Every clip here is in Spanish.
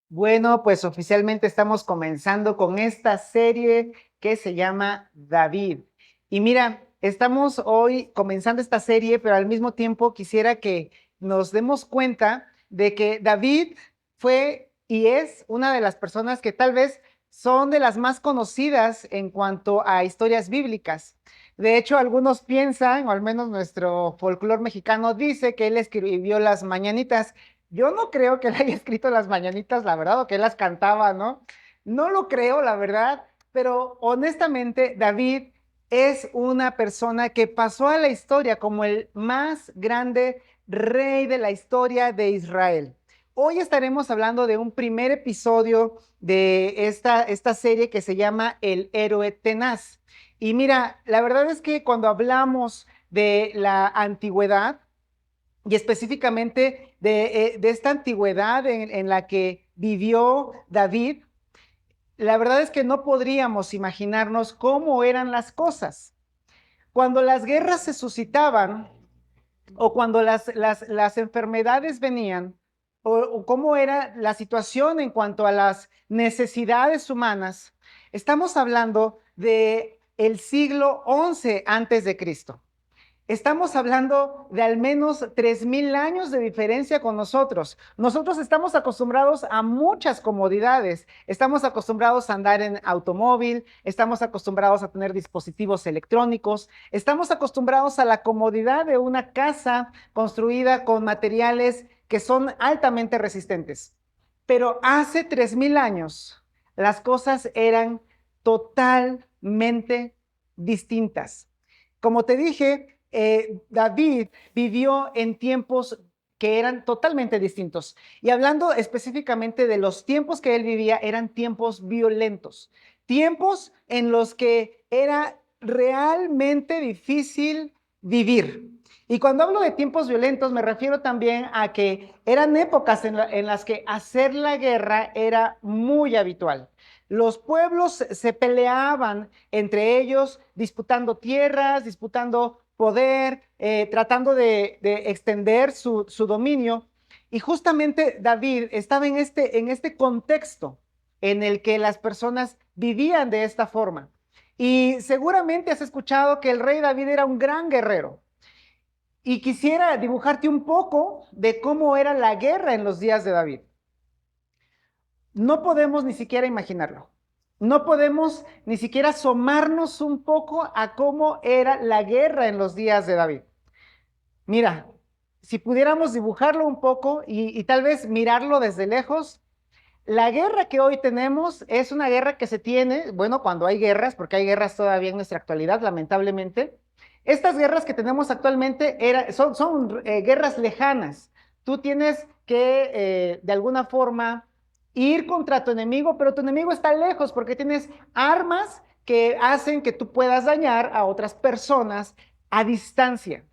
Bueno, pues oficialmente estamos comenzando con esta serie que se llama David. Y mira, estamos hoy comenzando esta serie, pero al mismo tiempo quisiera que nos demos cuenta de que David fue y es una de las personas que tal vez son de las más conocidas en cuanto a historias bíblicas. De hecho, algunos piensan, o al menos nuestro folclore mexicano dice que él escribió las mañanitas. Yo no creo que él haya escrito las mañanitas, la verdad, o que él las cantaba, ¿no? No lo creo, la verdad, pero honestamente, David es una persona que pasó a la historia como el más grande rey de la historia de Israel. Hoy estaremos hablando de un primer episodio de esta serie que se llama El héroe tenaz. Y mira, la verdad es que cuando hablamos de la antigüedad, y específicamente de esta antigüedad en la que vivió David, la verdad es que no podríamos imaginarnos cómo eran las cosas. Cuando las guerras se suscitaban o cuando las enfermedades venían, o cómo era la situación en cuanto a las necesidades humanas, estamos hablando de el siglo 11 antes de Cristo. Estamos hablando de al menos 3000 años de diferencia con nosotros. Nosotros estamos acostumbrados a muchas comodidades. Estamos acostumbrados a andar en automóvil, estamos acostumbrados a tener dispositivos electrónicos, estamos acostumbrados a la comodidad de una casa construida con materiales que son altamente resistentes. Pero hace 3000 años las cosas eran totalmente distintas. Como te dije, David vivió en tiempos que eran totalmente distintos. Y hablando específicamente de los tiempos que él vivía, eran tiempos violentos, tiempos en los que era realmente difícil vivir. Y cuando hablo de tiempos violentos, me refiero también a que eran épocas en las que hacer la guerra era muy habitual. Los pueblos se peleaban entre ellos, disputando tierras, disputando poder, tratando de extender su dominio. Y justamente David estaba en este contexto en el que las personas vivían de esta forma. Y seguramente has escuchado que el rey David era un gran guerrero. Y quisiera dibujarte un poco de cómo era la guerra en los días de David. No podemos ni siquiera imaginarlo. No podemos ni siquiera asomarnos un poco a cómo era la guerra en los días de David. Mira, si pudiéramos dibujarlo un poco y tal vez mirarlo desde lejos, la guerra que hoy tenemos es una guerra que se tiene, bueno, cuando hay guerras, porque hay guerras todavía en nuestra actualidad, lamentablemente. Estas guerras que tenemos actualmente son guerras lejanas. Tú tienes que, de alguna forma, ir contra tu enemigo, pero tu enemigo está lejos porque tienes armas que hacen que tú puedas dañar a otras personas a distancia.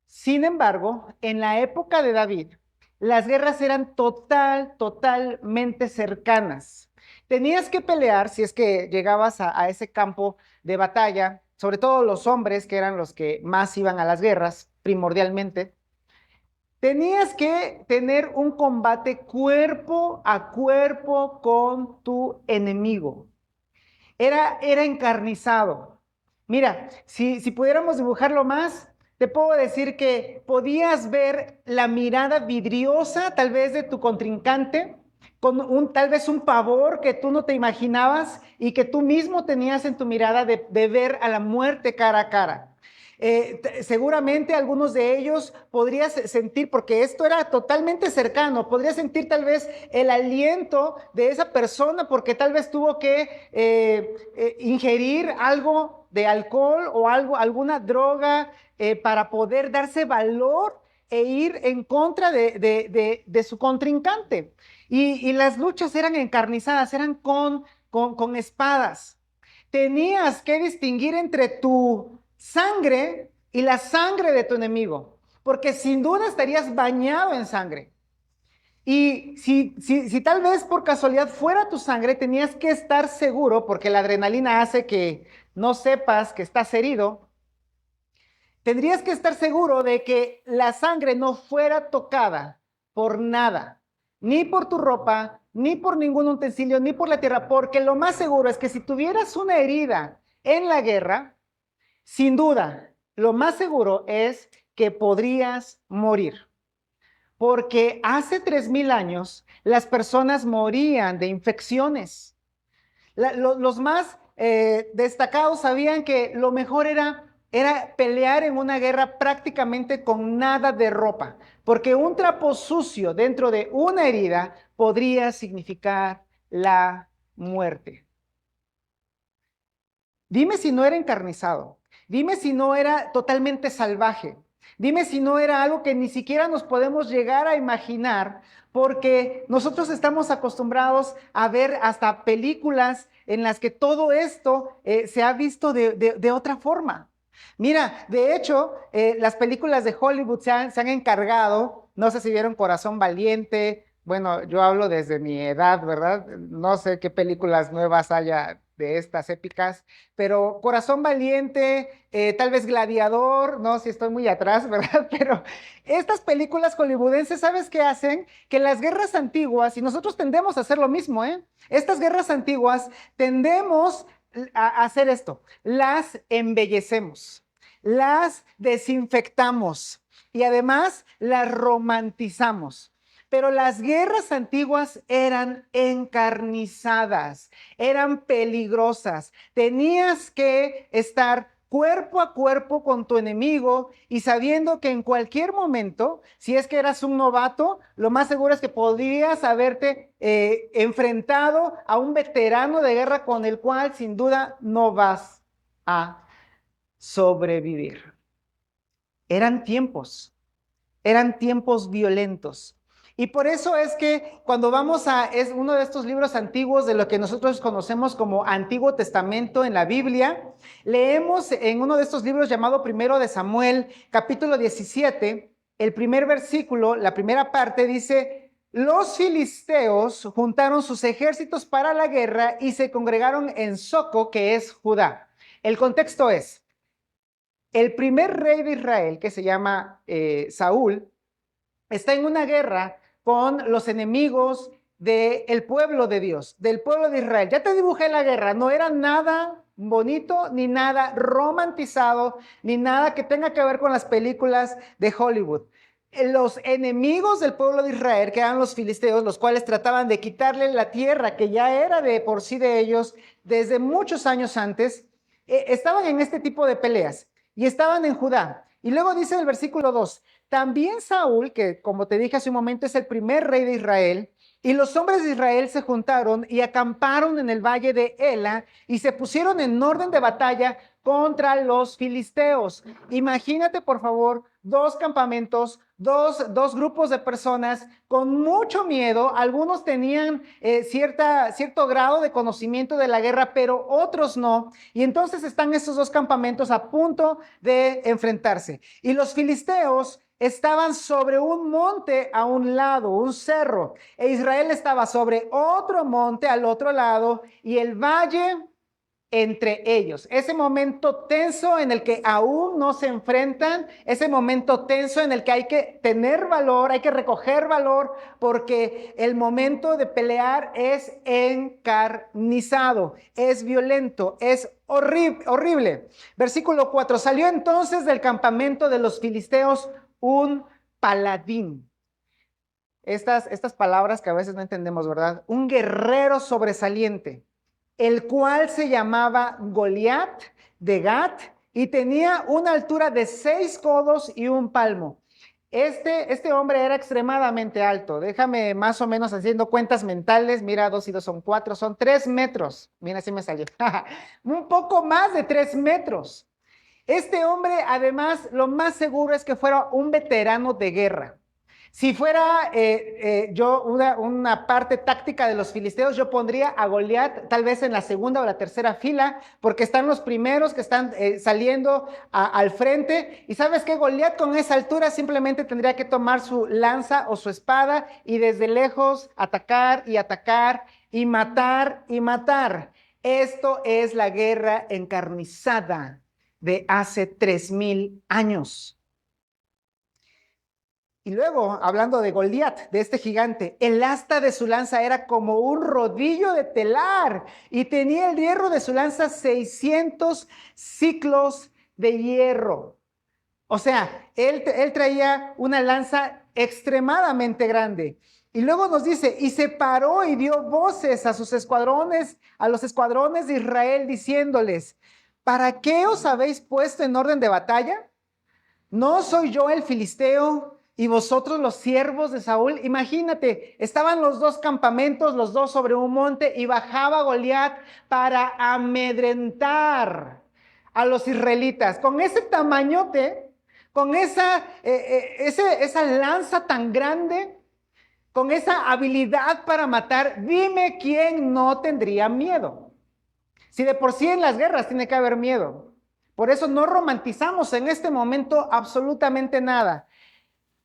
Sin embargo, en la época de David, las guerras eran totalmente cercanas. Tenías que pelear si es que llegabas a ese campo de batalla, sobre todo los hombres, que eran los que más iban a las guerras, primordialmente. Tenías que tener un combate cuerpo a cuerpo con tu enemigo. Era encarnizado. Mira, si pudiéramos dibujarlo más, te puedo decir que podías ver la mirada vidriosa tal vez de tu contrincante, con tal vez un pavor que tú no te imaginabas y que tú mismo tenías en tu mirada de ver a la muerte cara a cara. Seguramente algunos de ellos podrías sentir, porque esto era totalmente cercano, podrías sentir tal vez el aliento de esa persona porque tal vez tuvo que ingerir algo de alcohol o algo, alguna droga para poder darse valor e ir en contra de su contrincante. Y las luchas eran encarnizadas, eran con espadas. Tenías que distinguir entre tu sangre y la sangre de tu enemigo, porque sin duda estarías bañado en sangre. Y si tal vez por casualidad fuera tu sangre, tenías que estar seguro, porque la adrenalina hace que no sepas que estás herido, tendrías que estar seguro de que la sangre no fuera tocada por nada. ni por tu ropa, ni por ningún utensilio, ni por la tierra, porque lo más seguro es que si tuvieras una herida en la guerra, sin duda, lo más seguro es que podrías morir. Porque hace 3000 años las personas morían de infecciones. Los más destacados sabían que lo mejor era pelear en una guerra prácticamente con nada de ropa, porque un trapo sucio dentro de una herida podría significar la muerte. Dime si no era encarnizado, dime si no era totalmente salvaje, dime si no era algo que ni siquiera nos podemos llegar a imaginar, porque nosotros estamos acostumbrados a ver hasta películas en las que todo esto se ha visto de otra forma. Mira, de hecho, las películas de Hollywood se han encargado, no sé si vieron Corazón Valiente, bueno, yo hablo desde mi edad, ¿verdad? No sé qué películas nuevas haya de estas épicas, pero Corazón Valiente, tal vez Gladiador, no, si estoy muy atrás, ¿verdad? Pero estas películas hollywoodenses, ¿sabes qué hacen? Que las guerras antiguas, y nosotros tendemos a hacer lo mismo, ¿eh? Estas guerras antiguas tendemos a hacer esto, las embellecemos, las desinfectamos y además las romantizamos. Pero las guerras antiguas eran encarnizadas, eran peligrosas. Tenías que estar cuerpo a cuerpo con tu enemigo y sabiendo que en cualquier momento, si es que eras un novato, lo más seguro es que podrías haberte enfrentado a un veterano de guerra con el cual sin duda no vas a sobrevivir. Eran tiempos eran tiempos violentos. Y por eso es que cuando vamos es uno de estos libros antiguos de lo que nosotros conocemos como Antiguo Testamento en la Biblia, leemos en uno de estos libros llamado Primero de Samuel, capítulo 17, el primer versículo, la primera parte dice, los filisteos juntaron sus ejércitos para la guerra y se congregaron en Soco, que es Judá. El contexto es, el primer rey de Israel, que se llama Saúl, está en una guerra con los enemigos del pueblo de Dios, del pueblo de Israel. Ya te dibujé la guerra, no era nada bonito, ni nada romantizado, ni nada que tenga que ver con las películas de Hollywood. Los enemigos del pueblo de Israel, que eran los filisteos, los cuales trataban de quitarle la tierra que ya era de por sí de ellos desde muchos años antes, estaban en este tipo de peleas y estaban en Judá. Y luego dice el versículo 2, también Saúl, que como te dije hace un momento es el primer rey de Israel, y los hombres de Israel se juntaron y acamparon en el valle de Ela y se pusieron en orden de batalla contra los filisteos. Imagínate, por favor, dos campamentos, dos grupos de personas con mucho miedo. Algunos tenían cierto grado de conocimiento de la guerra, pero otros no. Y entonces están estos dos campamentos a punto de enfrentarse. Y los filisteos estaban sobre un monte a un lado, un cerro, e Israel estaba sobre otro monte al otro lado y el valle entre ellos. Ese momento tenso en el que aún no se enfrentan, ese momento tenso en el que hay que tener valor, hay que recoger valor, porque el momento de pelear es encarnizado, es violento, es horrible. Versículo 4, salió entonces del campamento de los filisteos un paladín. Estas palabras que a veces no entendemos, ¿verdad? Un guerrero sobresaliente, el cual se llamaba Goliat de Gat y tenía una altura de 6 codos y un palmo. Este hombre era extremadamente alto. Déjame más o menos haciendo cuentas mentales. Mira, 2 y 2 son 4, son 3 metros. Mira, así me salió. Un poco más de 3 metros. Este hombre, además, lo más seguro es que fuera un veterano de guerra. Si fuera yo una parte táctica de los filisteos, yo pondría a Goliat tal vez en la segunda o la tercera fila, porque están los primeros que están saliendo al frente. Y sabes que Goliat con esa altura simplemente tendría que tomar su lanza o su espada y desde lejos atacar y atacar y matar y matar. Esto es la guerra encarnizada de hace 3000 años. Y luego, hablando de Goliat, de este gigante, el asta de su lanza era como un rodillo de telar y tenía el hierro de su lanza 600 ciclos de hierro. O sea, él traía una lanza extremadamente grande. Y luego nos dice, y se paró y dio voces a sus escuadrones, a los escuadrones de Israel, diciéndoles, ¿para qué os habéis puesto en orden de batalla? ¿No soy yo el filisteo y vosotros los siervos de Saúl? Imagínate, estaban los dos campamentos, los dos sobre un monte, y bajaba Goliat para amedrentar a los israelitas. Con ese tamañote, con esa lanza tan grande, con esa habilidad para matar, dime quién no tendría miedo. Si de por sí en las guerras tiene que haber miedo. Por eso no romantizamos en este momento absolutamente nada.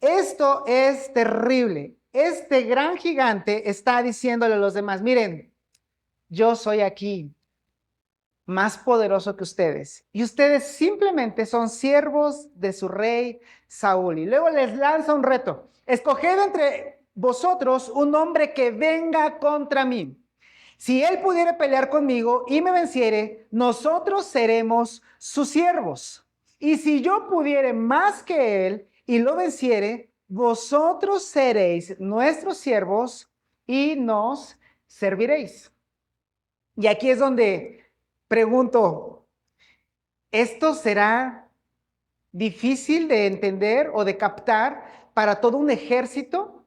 Esto es terrible. Este gran gigante está diciéndole a los demás, miren, yo soy aquí más poderoso que ustedes. Y ustedes simplemente son siervos de su rey Saúl. Y luego les lanza un reto. Escoged entre vosotros un hombre que venga contra mí. Si él pudiera pelear conmigo y me venciere, nosotros seremos sus siervos. Y si yo pudiere más que él y lo venciere, vosotros seréis nuestros siervos y nos serviréis. Y aquí es donde pregunto, ¿esto será difícil de entender o de captar para todo un ejército?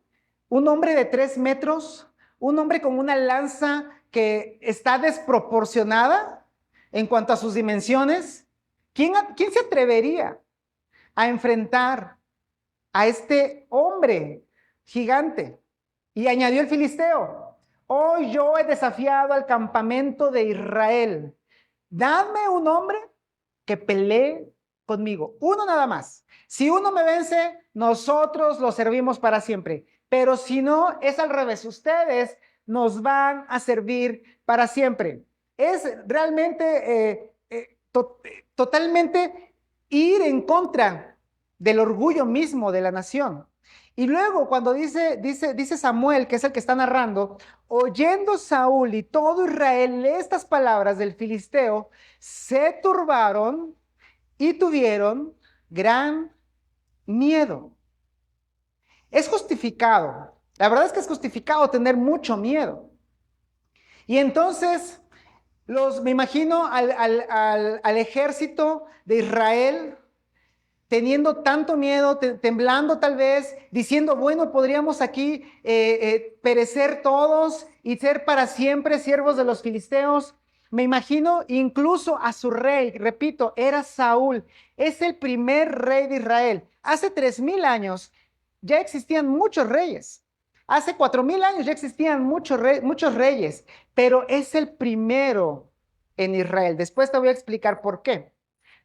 Un hombre de 3 metros, un hombre con una lanza que está desproporcionada en cuanto a sus dimensiones. ¿Quién se atrevería a enfrentar a este hombre gigante? Y añadió el filisteo, hoy yo he desafiado al campamento de Israel. Dadme un hombre que pelee conmigo, uno nada más. Si uno me vence, nosotros lo servimos para siempre. Pero si no, es al revés. Ustedes nos van a servir para siempre. Es realmente totalmente ir en contra del orgullo mismo de la nación. Y luego cuando dice Samuel, que es el que está narrando, oyendo Saúl y todo Israel estas palabras del filisteo, se turbaron y tuvieron gran miedo. Es justificado. La verdad es que es justificado tener mucho miedo. Y entonces, me imagino al ejército de Israel teniendo tanto miedo, temblando tal vez, diciendo, bueno, podríamos aquí perecer todos y ser para siempre siervos de los filisteos. Me imagino incluso a su rey, repito, era Saúl, es el primer rey de Israel. Hace 3000 años ya existían muchos reyes. Hace 4000 años ya existían muchos reyes, pero es el primero en Israel. Después te voy a explicar por qué.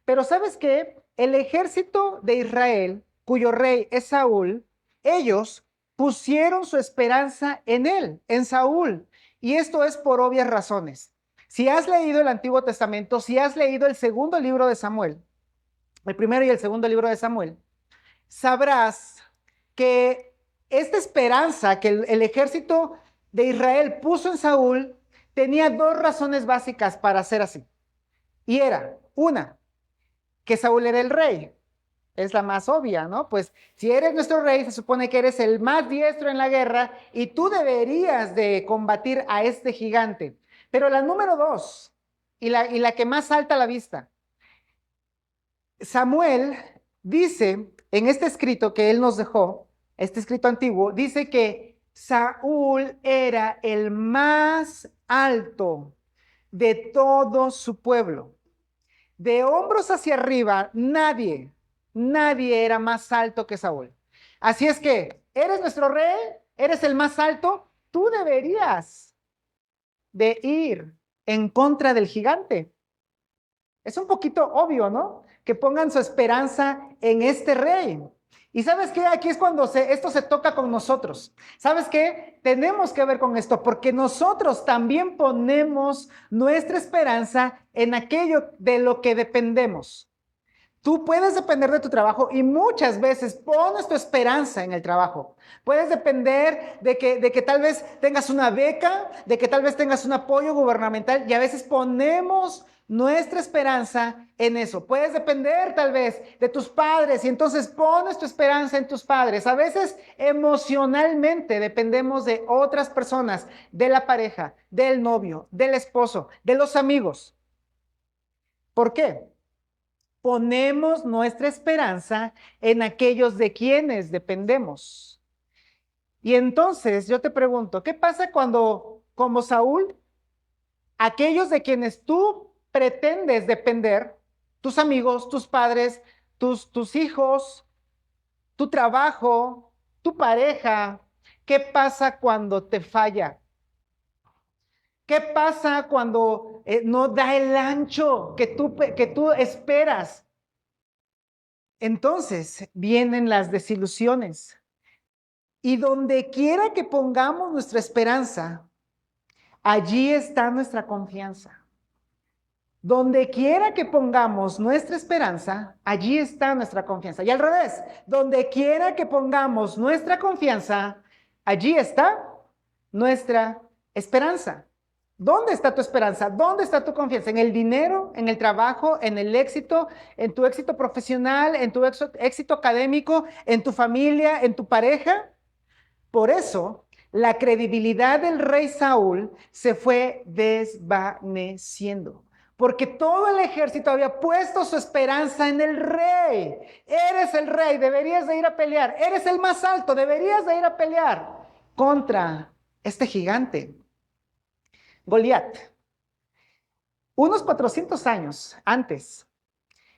Pero ¿sabes qué? El ejército de Israel, cuyo rey es Saúl, ellos pusieron su esperanza en él, en Saúl. Y esto es por obvias razones. Si has leído el Antiguo Testamento, si has leído el segundo libro de Samuel, el primero y el segundo libro de Samuel, sabrás que esta esperanza que el ejército de Israel puso en Saúl tenía 2 razones básicas para ser así. Y era, una, que Saúl era el rey. Es la más obvia, ¿no? Pues si eres nuestro rey, se supone que eres el más diestro en la guerra y tú deberías de combatir a este gigante. Pero la número 2, y la que más salta a la vista, Samuel dice en este escrito que él nos dejó, este escrito antiguo, dice que Saúl era el más alto de todo su pueblo. De hombros hacia arriba, nadie era más alto que Saúl. Así es que, eres nuestro rey, eres el más alto, tú deberías de ir en contra del gigante. Es un poquito obvio, ¿no? Que pongan su esperanza en este rey. Y ¿sabes qué? Aquí es cuando esto se toca con nosotros. ¿Sabes qué? Tenemos que ver con esto porque nosotros también ponemos nuestra esperanza en aquello de lo que dependemos. Tú puedes depender de tu trabajo y muchas veces pones tu esperanza en el trabajo. Puedes depender de que tal vez tengas una beca, de que tal vez tengas un apoyo gubernamental y a veces ponemos nuestra esperanza en eso. Puedes depender tal vez de tus padres y entonces pones tu esperanza en tus padres. A veces emocionalmente dependemos de otras personas, de la pareja, del novio, del esposo, de los amigos. ¿Por qué? Ponemos nuestra esperanza en aquellos de quienes dependemos. Y entonces yo te pregunto, ¿qué pasa cuando, como Saúl, aquellos de quienes tú pretendes depender, tus amigos, tus padres, tus hijos, tu trabajo, tu pareja, qué pasa cuando te falla? ¿Qué pasa cuando no da el ancho que tú esperas? Entonces vienen las desilusiones. Y donde quiera que pongamos nuestra esperanza, allí está nuestra confianza. Donde quiera que pongamos nuestra esperanza, allí está nuestra confianza. Y al revés, donde quiera que pongamos nuestra confianza, allí está nuestra esperanza. ¿Dónde está tu esperanza? ¿Dónde está tu confianza? ¿En el dinero, en el trabajo, en el éxito, en tu éxito profesional, en tu éxito académico, en tu familia, en tu pareja? Por eso, la credibilidad del rey Saúl se fue desvaneciendo, porque todo el ejército había puesto su esperanza en el rey. Eres el rey, deberías de ir a pelear. Eres el más alto, deberías de ir a pelear contra este gigante, Goliat. Unos 400 años antes,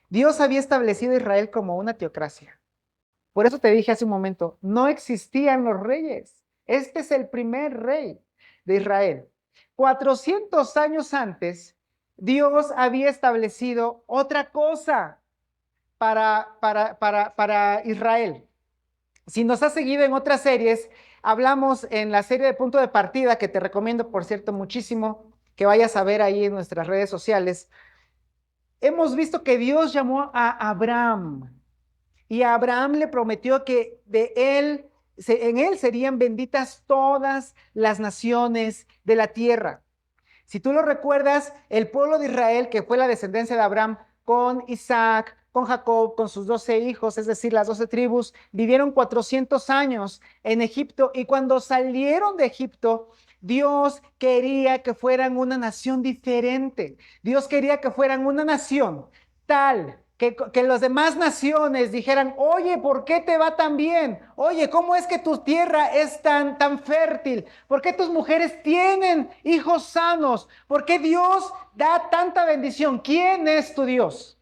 Dios había establecido a Israel como una teocracia. Por eso te dije hace un momento, no existían los reyes. Este es el primer rey de Israel. 400 años antes, Dios había establecido otra cosa para Israel. Si nos has seguido en otras series, hablamos en la serie de Punto de Partida, que te recomiendo, por cierto, muchísimo, que vayas a ver ahí en nuestras redes sociales. Hemos visto que Dios llamó a Abraham. Y a Abraham le prometió que en él serían benditas todas las naciones de la tierra. Si tú lo recuerdas, el pueblo de Israel, que fue la descendencia de Abraham, con Isaac, con Jacob, con sus 12 hijos, es decir, las 12 tribus, vivieron 400 años en Egipto y cuando salieron de Egipto, Dios quería que fueran una nación diferente. Dios quería que fueran una nación tal que las demás naciones dijeran, oye, ¿por qué te va tan bien? Oye, ¿cómo es que tu tierra es tan fértil? ¿Por qué tus mujeres tienen hijos sanos? ¿Por qué Dios da tanta bendición? ¿Quién es tu Dios?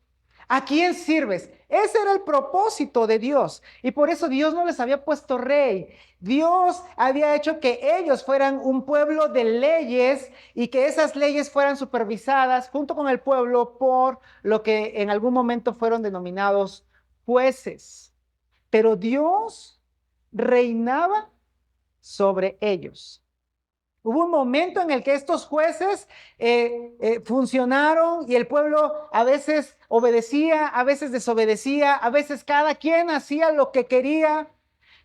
¿A quién sirves? Ese era el propósito de Dios. Y por eso Dios no les había puesto rey. Dios había hecho que ellos fueran un pueblo de leyes y que esas leyes fueran supervisadas junto con el pueblo por lo que en algún momento fueron denominados jueces. Pero Dios reinaba sobre ellos. Hubo un momento en el que estos jueces funcionaron y el pueblo a veces obedecía, a veces desobedecía, a veces cada quien hacía lo que quería.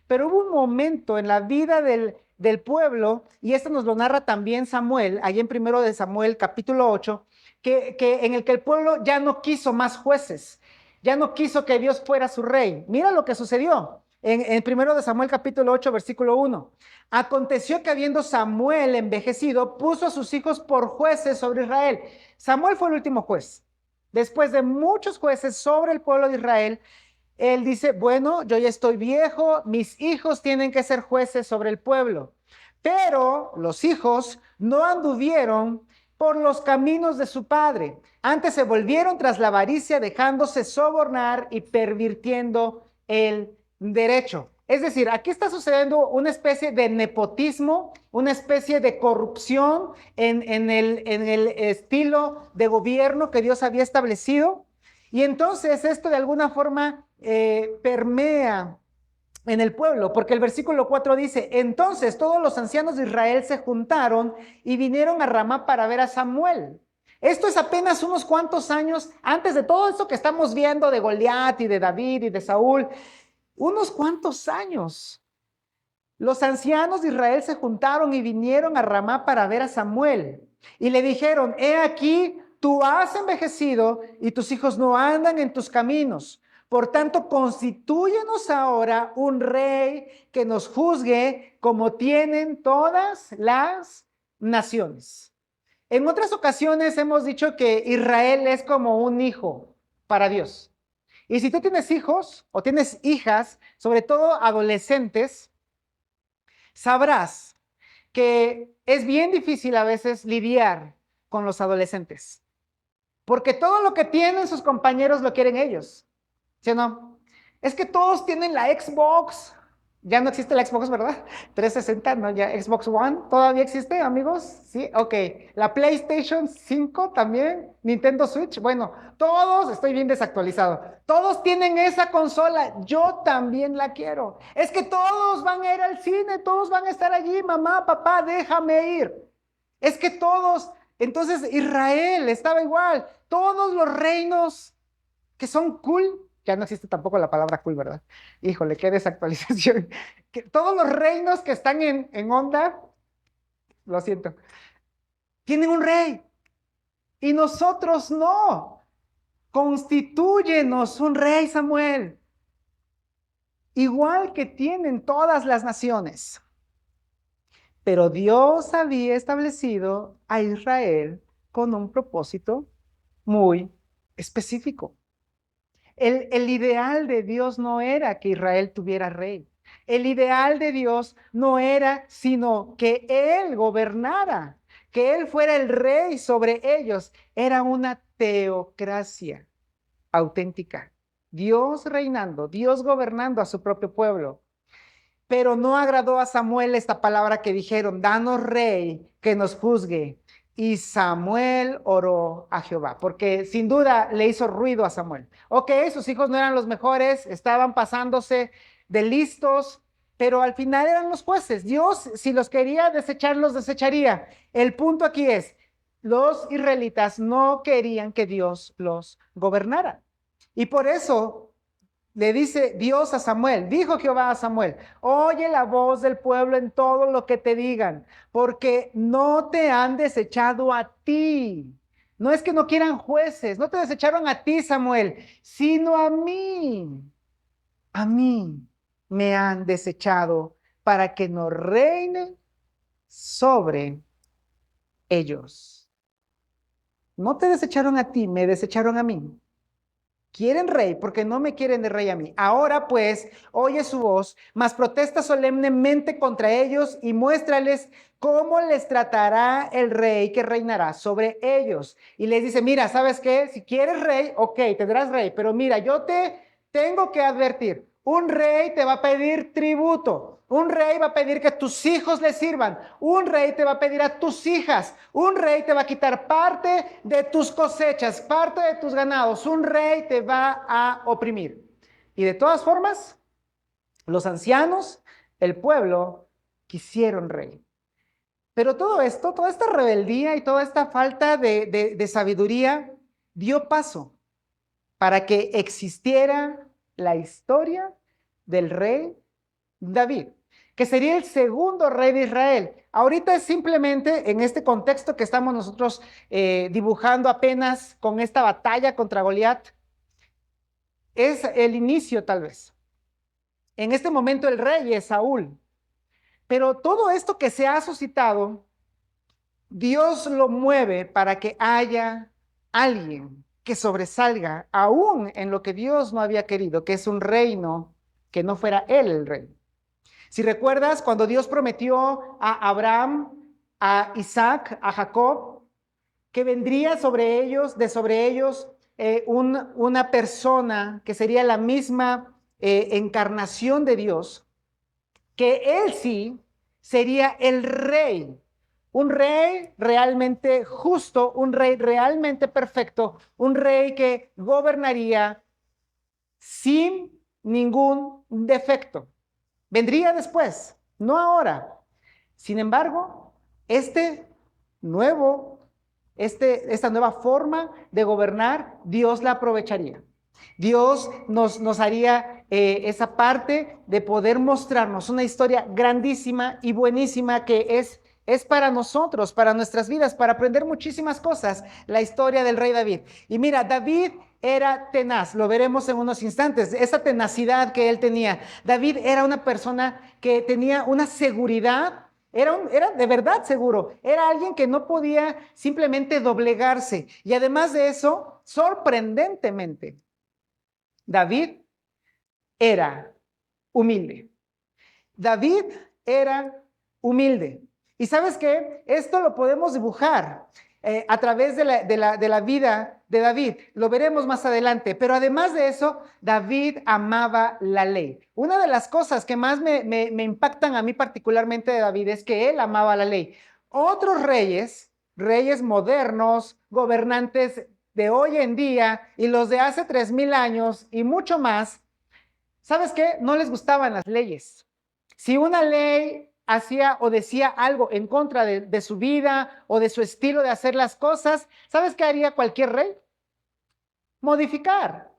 Pero hubo un momento en la vida del pueblo, y esto nos lo narra también Samuel, ahí en 1 de Samuel capítulo 8, en el que el pueblo ya no quiso más jueces, ya no quiso que Dios fuera su rey. Mira lo que sucedió en 1 de Samuel capítulo 8, versículo 1. Aconteció que habiendo Samuel envejecido, puso a sus hijos por jueces sobre Israel. Samuel fue el último juez. Después de muchos jueces sobre el pueblo de Israel, él dice, bueno, yo ya estoy viejo, mis hijos tienen que ser jueces sobre el pueblo. Pero los hijos no anduvieron por los caminos de su padre. Antes se volvieron tras la avaricia, dejándose sobornar y pervirtiendo el derecho. Es decir, aquí está sucediendo una especie de nepotismo, una especie de corrupción en el estilo de gobierno que Dios había establecido. Y entonces esto de alguna forma permea en el pueblo, porque el versículo 4 dice, entonces todos los ancianos de Israel se juntaron y vinieron a Ramá para ver a Samuel. Esto es apenas unos cuantos años antes de todo esto que estamos viendo de Goliat y de David y de Saúl. Unos cuantos años. Los ancianos de Israel se juntaron y vinieron a Ramá para ver a Samuel. Y le dijeron, he aquí, tú has envejecido y tus hijos no andan en tus caminos. Por tanto, constitúyenos ahora un rey que nos juzgue como tienen todas las naciones. En otras ocasiones hemos dicho que Israel es como un hijo para Dios. Y si tú tienes hijos o tienes hijas, sobre todo adolescentes, sabrás que es bien difícil a veces lidiar con los adolescentes, porque todo lo que tienen sus compañeros lo quieren ellos, ¿sí o no? Es que todos tienen la Xbox, ya no existe la Xbox, ¿verdad? 360, ¿no? Ya Xbox One, ¿todavía existe, amigos? Sí, ok. La PlayStation 5 también, Nintendo Switch, bueno, todos, estoy bien desactualizado, todos tienen esa consola, yo también la quiero. Es que todos van a ir al cine, todos van a estar allí, mamá, papá, déjame ir. Es que todos, entonces Israel estaba igual, todos los reinos que son cool, ya no existe tampoco la palabra cool, ¿verdad? Híjole, qué desactualización. Que todos los reinos que están en onda, lo siento, tienen un rey y nosotros no. Constitúyenos un rey, Samuel, igual que tienen todas las naciones. Pero Dios había establecido a Israel con un propósito muy específico. El ideal de Dios no era que Israel tuviera rey. El ideal de Dios no era sino que Él gobernara, que Él fuera el rey sobre ellos. Era una teocracia auténtica. Dios reinando, Dios gobernando a su propio pueblo. Pero no agradó a Samuel esta palabra que dijeron, danos rey que nos juzgue. Y Samuel oró a Jehová, porque sin duda le hizo ruido a Samuel. Ok, sus hijos no eran los mejores, estaban pasándose de listos, pero al final eran los jueces. Dios, si los quería desechar, los desecharía. El punto aquí es, los israelitas no querían que Dios los gobernara. Y por eso le dice Dios a Samuel, dijo Jehová a Samuel, oye la voz del pueblo en todo lo que te digan, porque no te han desechado a ti. No es que no quieran jueces, no te desecharon a ti, Samuel, sino a mí. A mí me han desechado para que no reine sobre ellos. No te desecharon a ti, me desecharon a mí. Quieren rey porque no me quieren de rey a mí. Ahora pues, oye su voz, mas protesta solemnemente contra ellos y muéstrales cómo les tratará el rey que reinará sobre ellos. Y les dice, mira, ¿sabes qué? Si quieres rey, ok, tendrás rey, pero mira, yo te tengo que advertir, un rey te va a pedir tributo. Un rey va a pedir que tus hijos le sirvan. Un rey te va a pedir a tus hijas. Un rey te va a quitar parte de tus cosechas, parte de tus ganados. Un rey te va a oprimir. Y de todas formas, los ancianos, el pueblo, quisieron rey. Pero todo esto, toda esta rebeldía y toda esta falta de sabiduría dio paso para que existiera la historia del rey David, que sería el segundo rey de Israel. Ahorita es simplemente en este contexto que estamos nosotros dibujando apenas con esta batalla contra Goliat, es el inicio tal vez. En este momento el rey es Saúl, pero todo esto que se ha suscitado, Dios lo mueve para que haya alguien que sobresalga aún en lo que Dios no había querido, que es un reino que no fuera él el rey. Si recuerdas, cuando Dios prometió a Abraham, a Isaac, a Jacob, que vendría sobre ellos, una persona que sería la misma encarnación de Dios, que él sí sería el rey, un rey realmente justo, un rey realmente perfecto, un rey que gobernaría sin ningún defecto. Vendría después, no ahora. Sin embargo, este nuevo esta nueva forma de gobernar, Dios la aprovecharía. Dios nos haría esa parte de poder mostrarnos una historia grandísima y buenísima que es para nosotros, para nuestras vidas, para aprender muchísimas cosas, la historia del rey David. Y mira, David era tenaz, lo veremos en unos instantes, esa tenacidad que él tenía. David era una persona que tenía una seguridad. Era de verdad seguro, era alguien que no podía simplemente doblegarse. Y además de eso, sorprendentemente, David era humilde. David era humilde. ¿Y sabes qué? Esto lo podemos dibujar a través de la vida de David. Lo veremos más adelante. Pero además de eso, David amaba la ley. Una de las cosas que más me impactan a mí particularmente de David es que él amaba la ley. Otros reyes modernos, gobernantes de hoy en día y los de hace 3000 años y mucho más, ¿sabes qué? No les gustaban las leyes. Si una ley hacía o decía algo en contra de su vida o de su estilo de hacer las cosas, ¿sabes qué haría cualquier rey? Modificar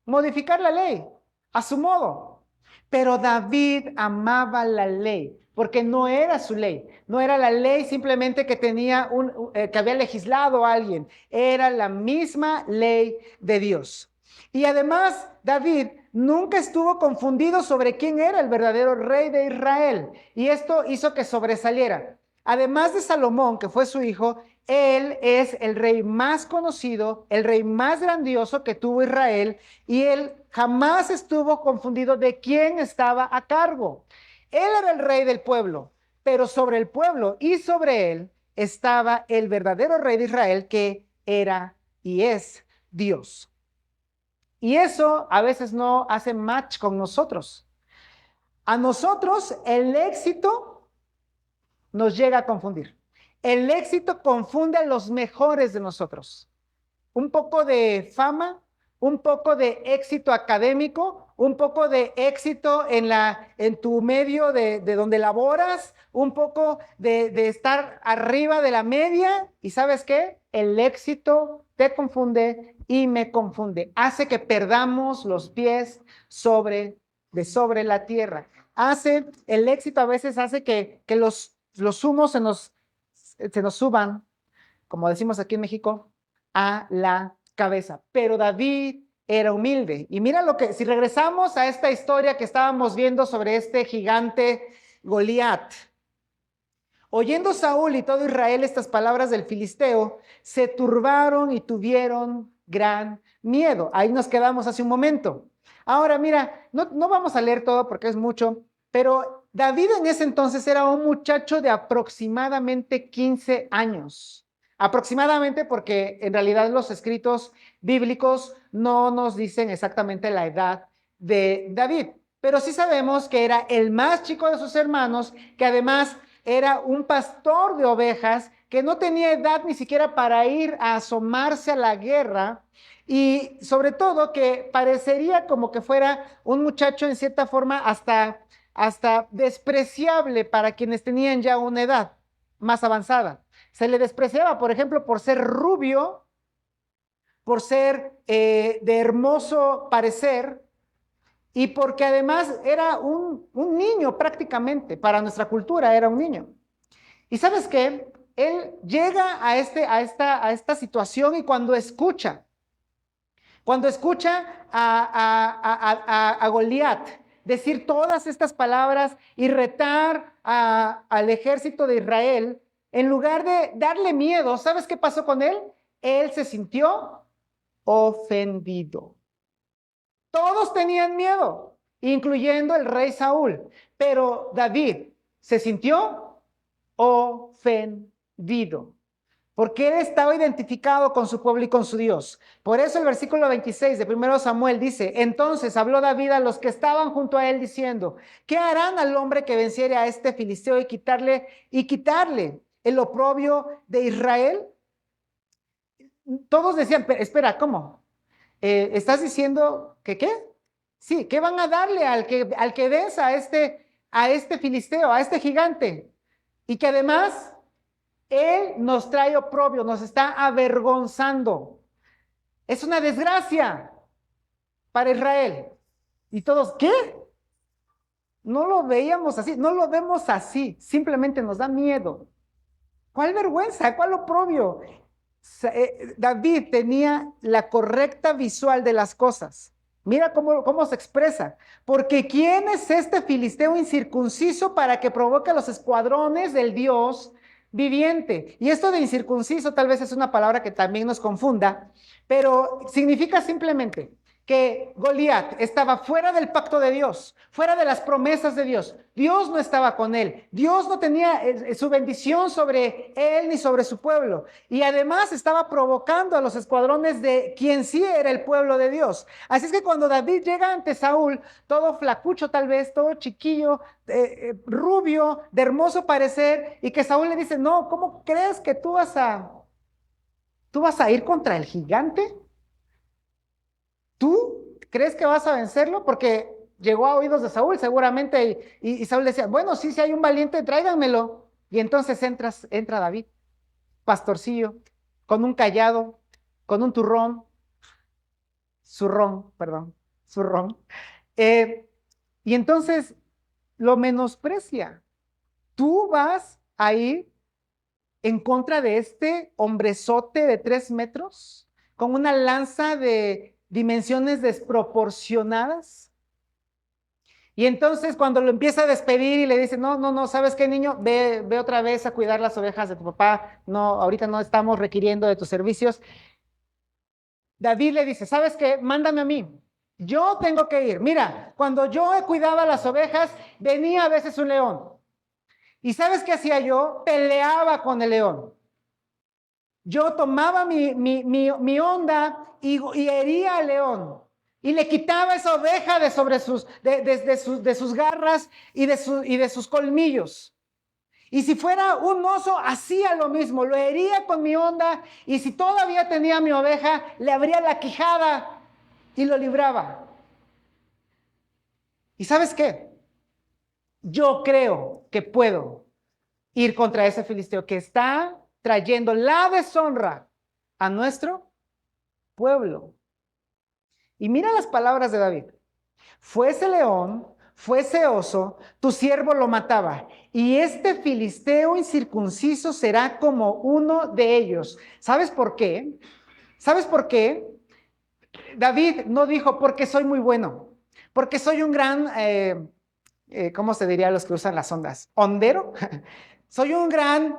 la ley a su modo. Pero David amaba la ley, porque no era su ley, no era la ley simplemente que tenía que había legislado alguien, era la misma ley de Dios. Y además, David nunca estuvo confundido sobre quién era el verdadero rey de Israel, y esto hizo que sobresaliera. Además de Salomón, que fue su hijo, él es el rey más conocido, el rey más grandioso que tuvo Israel, y él jamás estuvo confundido de quién estaba a cargo. Él era el rey del pueblo, pero sobre el pueblo y sobre él estaba el verdadero rey de Israel, que era y es Dios. Y eso a veces no hace match con nosotros. A nosotros el éxito nos llega a confundir. El éxito confunde a los mejores de nosotros. Un poco de fama, un poco de éxito académico, un poco de éxito en tu medio de donde laboras, un poco de estar arriba de la media. ¿Y sabes qué? El éxito te confunde y me confunde. Hace que perdamos los pies sobre la tierra. El éxito a veces hace que los humos se nos suban, como decimos aquí en México, a la cabeza. Pero David era humilde. Y mira si regresamos a esta historia que estábamos viendo sobre este gigante Goliat. Oyendo Saúl y todo Israel estas palabras del filisteo, se turbaron y tuvieron gran miedo. Ahí nos quedamos hace un momento. Ahora mira, no vamos a leer todo porque es mucho, pero David en ese entonces era un muchacho de aproximadamente 15 años. Aproximadamente porque en realidad los escritos bíblicos no nos dicen exactamente la edad de David. Pero sí sabemos que era el más chico de sus hermanos, que además era un pastor de ovejas, que no tenía edad ni siquiera para ir a asomarse a la guerra, y sobre todo que parecería como que fuera un muchacho en cierta forma hasta despreciable para quienes tenían ya una edad más avanzada. Se le despreciaba, por ejemplo, por ser rubio, por ser de hermoso parecer, y porque además era un niño prácticamente, para nuestra cultura era un niño. ¿Y sabes qué? Él llega a esta situación y cuando escucha a Goliat decir todas estas palabras y retar al ejército de Israel, en lugar de darle miedo, ¿sabes qué pasó con él? Él se sintió ofendido. Todos tenían miedo, incluyendo el rey Saúl, pero David se sintió ofendido, porque él estaba identificado con su pueblo y con su Dios. Por eso el versículo 26 de 1 Samuel dice: entonces habló David a los que estaban junto a él diciendo: ¿qué harán al hombre que venciere a este filisteo y quitarle el oprobio de Israel? Todos decían: espera, ¿cómo? ¿Estás diciendo que qué? Sí, ¿qué van a darle al que venza a este filisteo, a este gigante? Y que además Él nos trae oprobio, nos está avergonzando. Es una desgracia para Israel. Y todos, ¿qué? No lo veíamos así, no lo vemos así, simplemente nos da miedo. ¿Cuál vergüenza? ¿Cuál oprobio? David tenía la correcta visual de las cosas. Mira cómo se expresa. Porque ¿quién es este filisteo incircunciso para que provoque los escuadrones del Dios viviente? Y esto de incircunciso tal vez es una palabra que también nos confunda, pero significa simplemente que Goliat estaba fuera del pacto de Dios, fuera de las promesas de Dios. Dios no estaba con él. Dios no tenía su bendición sobre él ni sobre su pueblo. Y además estaba provocando a los escuadrones de quien sí era el pueblo de Dios. Así es que cuando David llega ante Saúl, todo flacucho tal vez, todo chiquillo, rubio, de hermoso parecer, y que Saúl le dice, no, ¿cómo crees que tú vas a ir contra el gigante? ¿Tú crees que vas a vencerlo? Porque llegó a oídos de Saúl seguramente y Saúl decía, bueno, sí, si hay un valiente, tráiganmelo. Y entonces entra David, pastorcillo, con un cayado, con un zurrón. Eh, y entonces lo menosprecia. Tú vas a ir en contra de este hombrezote de 3 metros, con una lanza de dimensiones desproporcionadas. Y entonces cuando lo empieza a despedir y le dice, no, no, no, ¿sabes qué, niño? Ve otra vez a cuidar las ovejas de tu papá. No, ahorita no estamos requiriendo de tus servicios. David le dice, ¿sabes qué? Mándame a mí. Yo tengo que ir. Mira, cuando yo cuidaba las ovejas, venía a veces un león. ¿Y sabes qué hacía yo? Peleaba con el león. Yo tomaba mi onda y hería al león. Y le quitaba esa oveja de sus garras y de sus colmillos. Y si fuera un oso, hacía lo mismo, lo hería con mi onda. Y si todavía tenía mi oveja, le abría la quijada y lo libraba. ¿Y sabes qué? Yo creo que puedo ir contra ese filisteo que está trayendo la deshonra a nuestro pueblo. Y mira las palabras de David. Fuese león, fuese oso, tu siervo lo mataba. Y este filisteo incircunciso será como uno de ellos. ¿Sabes por qué? ¿Sabes por qué? David no dijo porque soy muy bueno, porque soy un gran, ¿cómo se diría a los que usan las ondas? ¿Hondero? Soy un gran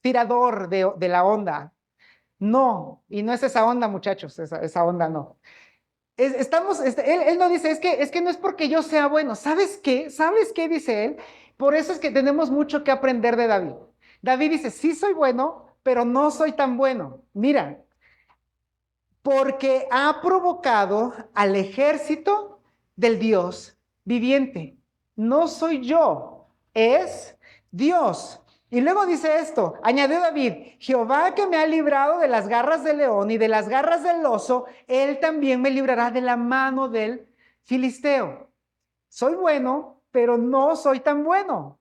tirador de la onda. No, y no es esa onda, muchachos, esa onda no. Él no dice, es que no es porque yo sea bueno. ¿Sabes qué? ¿Sabes qué dice él? Por eso es que tenemos mucho que aprender de David. David dice, sí soy bueno, pero no soy tan bueno. Mira, porque ha provocado al ejército del Dios viviente. No soy yo, es Dios. Y luego dice esto, añadió David, Jehová que me ha librado de las garras del león y de las garras del oso, él también me librará de la mano del filisteo. Soy bueno, pero no soy tan bueno.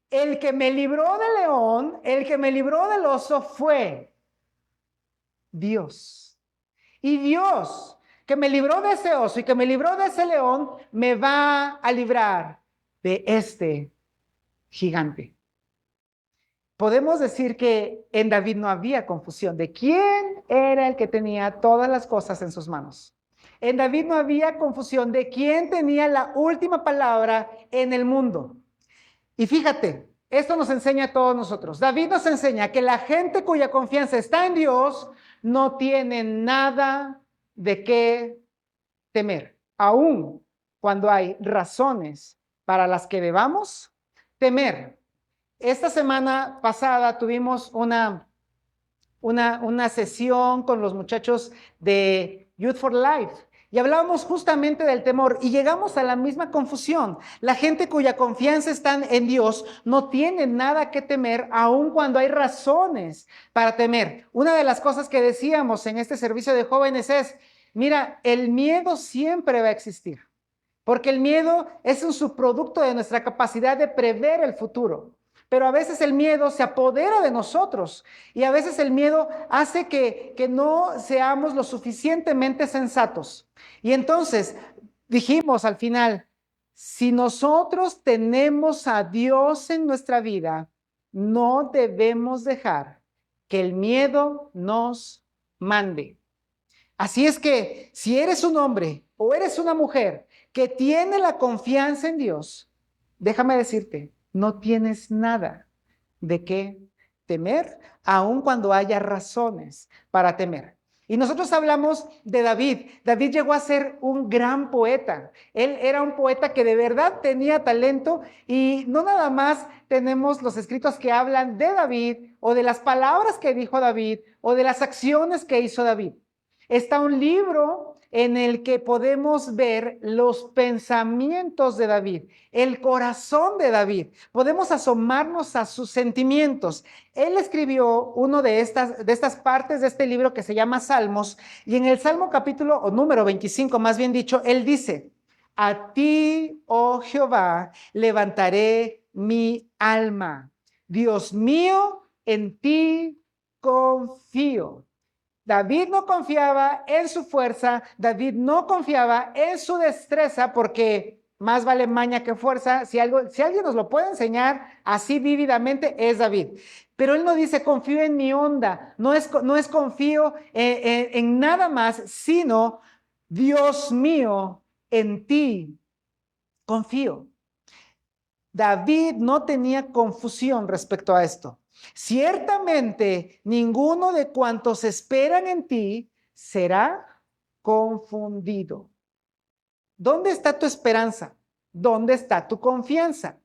El que me libró del león, el que me libró del oso fue Dios. Y Dios, que me libró de ese oso y que me libró de ese león, me va a librar de este gigante. Podemos decir que en David no había confusión de quién era el que tenía todas las cosas en sus manos. En David no había confusión de quién tenía la última palabra en el mundo. Y fíjate, esto nos enseña a todos nosotros. David nos enseña que la gente cuya confianza está en Dios no tiene nada de qué temer, aun cuando hay razones para las que debamos temer. Esta semana pasada tuvimos una sesión con los muchachos de Youth for Life y hablábamos justamente del temor y llegamos a la misma confusión. La gente cuya confianza está en Dios no tiene nada que temer, aun cuando hay razones para temer. Una de las cosas que decíamos en este servicio de jóvenes es, mira, el miedo siempre va a existir, porque el miedo es un subproducto de nuestra capacidad de prever el futuro. pero a veces el miedo se apodera de nosotros y a veces el miedo hace que no seamos lo suficientemente sensatos. Y entonces dijimos al final, si nosotros tenemos a Dios en nuestra vida, no debemos dejar que el miedo nos mande. Así es que si eres un hombre o eres una mujer que tiene la confianza en Dios, déjame decirte, no tienes nada de qué temer, aun cuando haya razones para temer. Y nosotros hablamos de David. David llegó a ser un gran poeta. Él era un poeta que de verdad tenía talento y no nada más tenemos los escritos que hablan de David o de las palabras que dijo David o de las acciones que hizo David. Está un libro en el que podemos ver los pensamientos de David, el corazón de David. Podemos asomarnos a sus sentimientos. Él escribió uno de estas partes de este libro que se llama Salmos, y en el Salmo capítulo, o número 25, más bien dicho, él dice, a ti, oh Jehová, levantaré mi alma. Dios mío, en ti confío. David no confiaba en su fuerza, David no confiaba en su destreza, porque más vale maña que fuerza. Si alguien nos lo puede enseñar así vívidamente, es David. Pero él no dice confío en mi onda, no es confío en nada más, sino Dios mío, en ti confío. David no tenía confusión respecto a esto. Ciertamente, ninguno de cuantos esperan en ti será confundido. ¿Dónde está tu esperanza? ¿Dónde está tu confianza?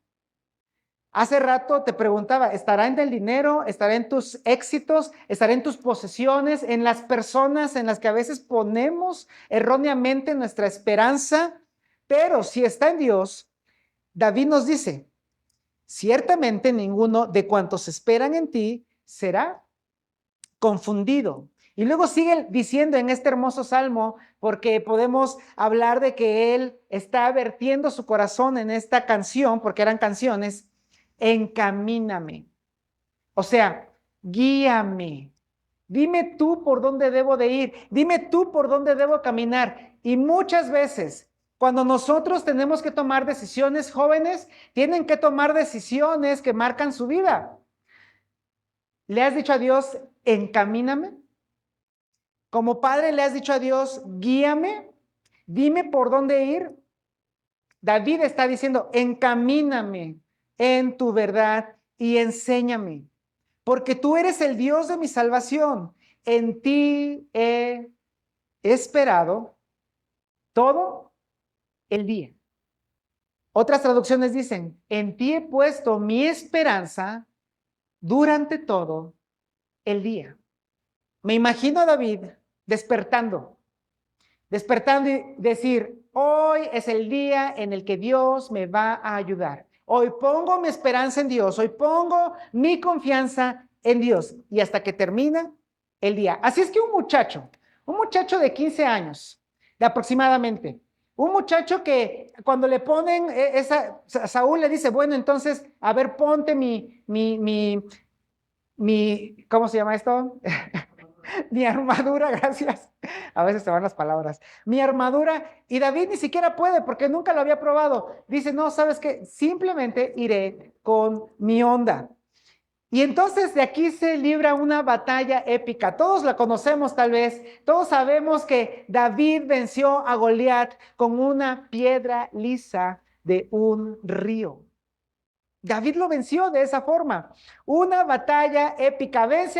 Hace rato te preguntaba, ¿estará en el dinero? ¿Estará en tus éxitos? ¿Estará en tus posesiones? ¿En las personas en las que a veces ponemos erróneamente nuestra esperanza? Pero si está en Dios, David nos dice, ciertamente ninguno de cuantos esperan en ti será confundido. Y luego sigue diciendo en este hermoso salmo, porque podemos hablar de que él está vertiendo su corazón en esta canción, porque eran canciones, encamíname. O sea, guíame. Dime tú por dónde debo de ir. Dime tú por dónde debo caminar. Y muchas veces, cuando nosotros tenemos que tomar decisiones, jóvenes, tienen que tomar decisiones que marcan su vida. ¿Le has dicho a Dios, encamíname? Como padre, ¿le has dicho a Dios, guíame? Dime por dónde ir. David está diciendo, encamíname en tu verdad y enséñame, porque tú eres el Dios de mi salvación. En ti he esperado todo el día. Otras traducciones dicen, en ti he puesto mi esperanza durante todo el día. Me imagino a David despertando y decir, hoy es el día en el que Dios me va a ayudar. Hoy pongo mi esperanza en Dios, hoy pongo mi confianza en Dios, y hasta que termina el día. Así es que un muchacho de 15 años, de aproximadamente, un muchacho que cuando le ponen Saúl le dice, bueno, entonces, a ver, ponte ¿cómo se llama esto? Mi armadura, gracias. A veces se van las palabras. Mi armadura, y David ni siquiera puede porque nunca lo había probado. Dice, no, ¿sabes qué? Simplemente iré con mi onda. Y entonces de aquí se libra una batalla épica. Todos la conocemos tal vez. Todos sabemos que David venció a Goliat con una piedra lisa de un río. David lo venció de esa forma. Una batalla épica. Vence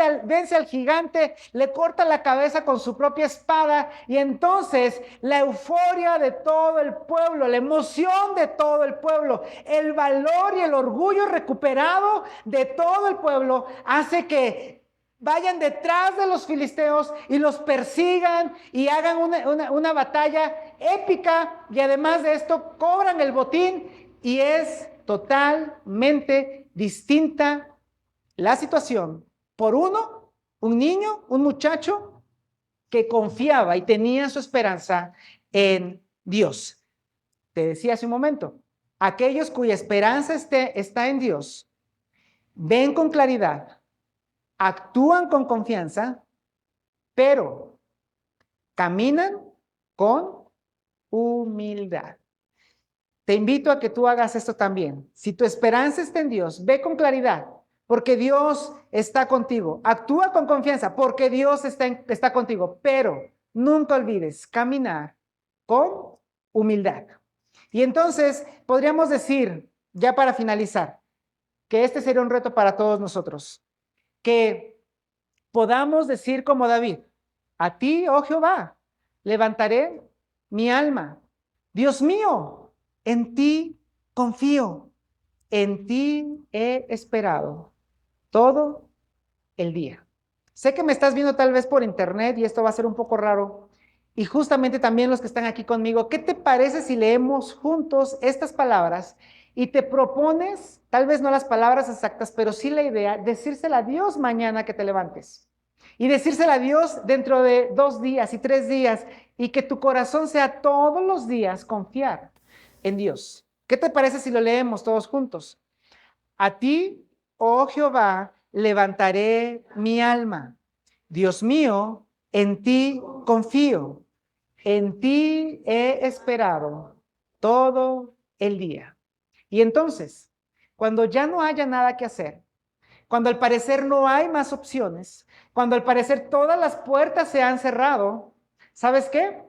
al gigante, le corta la cabeza con su propia espada, y entonces la euforia de todo el pueblo, la emoción de todo el pueblo, el valor y el orgullo recuperado de todo el pueblo hace que vayan detrás de los filisteos y los persigan y hagan una batalla épica, y además de esto cobran el botín, y es totalmente distinta la situación por un niño, un muchacho que confiaba y tenía su esperanza en Dios. Te decía hace un momento, aquellos cuya esperanza está en Dios ven con claridad, actúan con confianza, pero caminan con humildad. Te invito a que tú hagas esto también. Si tu esperanza está en Dios, ve con claridad, porque Dios está contigo. Actúa con confianza, porque Dios está contigo. Pero nunca olvides caminar con humildad. Y entonces podríamos decir, ya para finalizar, que este sería un reto para todos nosotros, que podamos decir como David, a ti, oh Jehová, levantaré mi alma. Dios mío, en ti confío, en ti he esperado todo el día. Sé que me estás viendo tal vez por internet y esto va a ser un poco raro. Y justamente también los que están aquí conmigo, ¿qué te parece si leemos juntos estas palabras y te propones, tal vez no las palabras exactas, pero sí la idea, decírsela a Dios mañana que te levantes? Y decírsela a Dios dentro de 2 días y 3 días y que tu corazón sea todos los días confiar en Dios. ¿Qué te parece si lo leemos todos juntos? A ti, oh Jehová, levantaré mi alma. Dios mío, en ti confío. En ti he esperado todo el día. Y entonces, cuando ya no haya nada que hacer, cuando al parecer no hay más opciones, cuando al parecer todas las puertas se han cerrado, ¿sabes qué?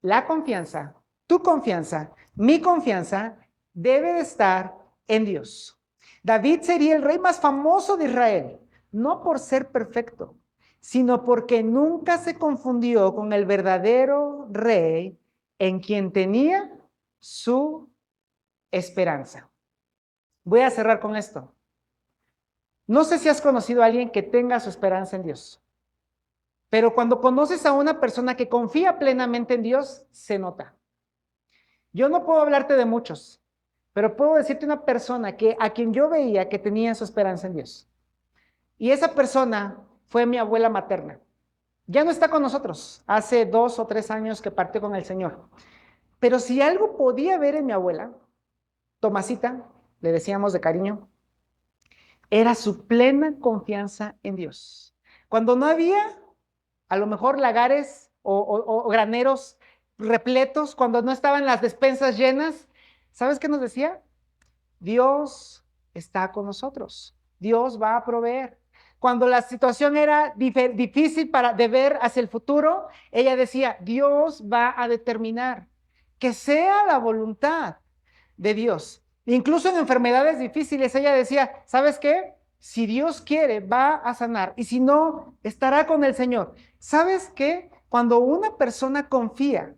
La confianza, tu confianza, mi confianza debe de estar en Dios. David sería el rey más famoso de Israel, no por ser perfecto, sino porque nunca se confundió con el verdadero rey en quien tenía su esperanza. Voy a cerrar con esto. No sé si has conocido a alguien que tenga su esperanza en Dios, pero cuando conoces a una persona que confía plenamente en Dios, se nota. Yo no puedo hablarte de muchos, pero puedo decirte una persona a quien yo veía que tenía su esperanza en Dios. Y esa persona fue mi abuela materna. Ya no está con nosotros, hace 2 o 3 años que partió con el Señor. Pero si algo podía ver en mi abuela, Tomasita, le decíamos de cariño, era su plena confianza en Dios. Cuando no había, a lo mejor lagares o graneros repletos, cuando no estaban las despensas llenas, ¿sabes qué nos decía? Dios está con nosotros. Dios va a proveer. Cuando la situación era difícil de ver hacia el futuro, ella decía, Dios va a determinar que sea la voluntad de Dios. Incluso en enfermedades difíciles, ella decía, ¿sabes qué? Si Dios quiere, va a sanar. Y si no, estará con el Señor. ¿Sabes qué? Cuando una persona confía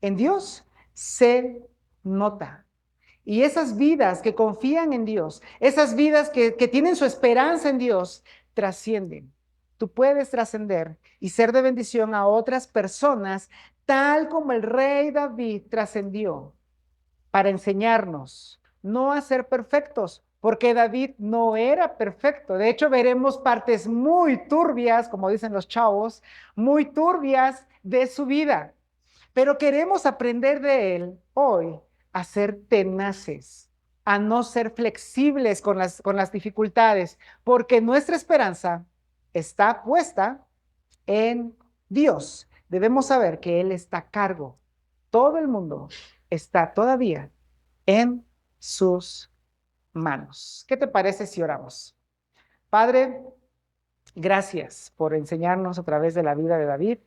en Dios, se nota. Y esas vidas que confían en Dios, esas vidas que tienen su esperanza en Dios, trascienden. Tú puedes trascender y ser de bendición a otras personas, tal como el rey David trascendió para enseñarnos no a ser perfectos, porque David no era perfecto. De hecho, veremos partes muy turbias, como dicen los chavos, muy turbias de su vida. Pero queremos aprender de él hoy a ser tenaces, a no ser flexibles con las dificultades, porque nuestra esperanza está puesta en Dios. Debemos saber que Él está a cargo. Todo el mundo está todavía en sus manos. ¿Qué te parece si oramos? Padre, gracias por enseñarnos a través de la vida de David.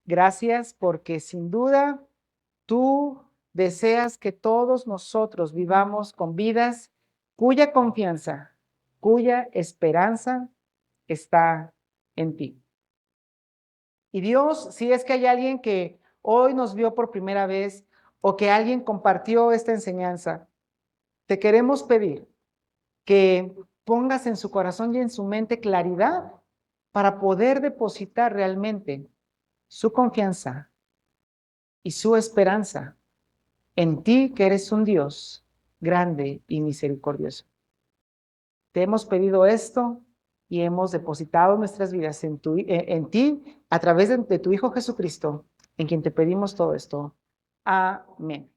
Gracias porque sin duda tú deseas que todos nosotros vivamos con vidas cuya confianza, cuya esperanza está en ti. Y Dios, si es que hay alguien que hoy nos vio por primera vez o que alguien compartió esta enseñanza, te queremos pedir que pongas en su corazón y en su mente claridad para poder depositar realmente su confianza y su esperanza en ti, que eres un Dios grande y misericordioso. Te hemos pedido esto y hemos depositado nuestras vidas en ti a través de tu Hijo Jesucristo, en quien te pedimos todo esto. Amén.